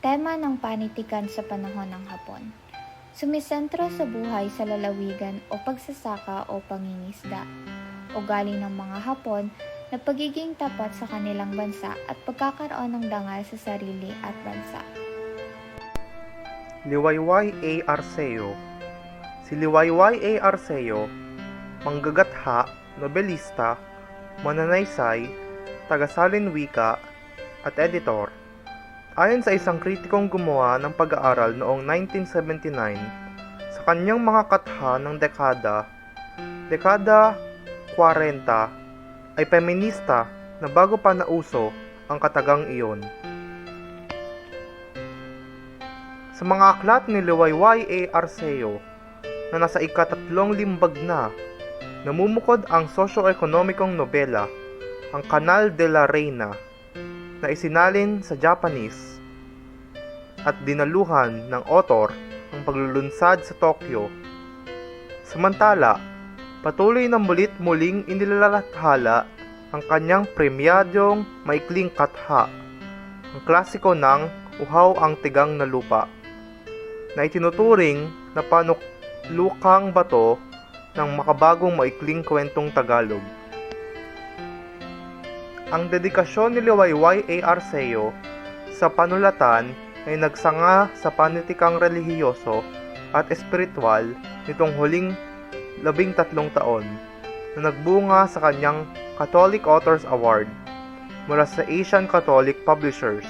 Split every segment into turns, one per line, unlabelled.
Tema ng panitikan sa panahon ng Hapon. Sumisentro sa buhay sa lalawigan o pagsasaka o pangingisda. Ugali ng mga Hapon na pagiging tapat sa kanilang bansa at pagkakaroon ng dangal sa sarili at bansa.
Liwayway A. Arceo. Si Liwayway A. Arceo, manggagatha, nobelista, mananaysay, tagasalin wika, at editor. Ayon sa isang kritikong gumawa ng pag-aaral noong 1979, sa kanyang mga katha ng dekada 40, ay feminista na bago pa nauso ang katagang iyon. Sa mga aklat ni Liwayway A. Arceo na nasa ikatatlong limbag na, namumukod ang sosyo-ekonomikong nobela, ang Canal de la Reina, na isinalin sa Japanese at dinaluhan ng author ang paglulunsad sa Tokyo. Samantala, patuloy na muling inilalathala ang kanyang premyadyong maikling katha, ang klasiko ng Uhaw ang Tigang na Lupa, na itinuturing na panuklukang bato ng makabagong maikling kwentong Tagalog. Ang dedikasyon ni Liwayway A. Arceo sa panulatan ay nagsanga sa panitikang relihiyoso at espiritual nitong huling 13 taon na nagbunga sa kanyang Catholic Authors Award mula sa Asian Catholic Publishers.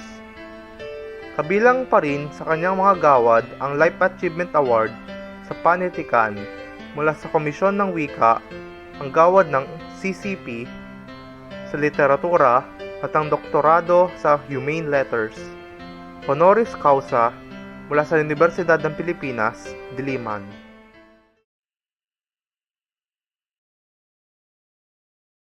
Kabilang pa rin sa kanyang mga gawad ang Life Achievement Award sa panitikan mula sa Komisyon ng Wika, ang gawad ng CCP sa literatura at ang doktorado sa Humane Letters, honoris causa mula sa Universidad ng Pilipinas, Diliman.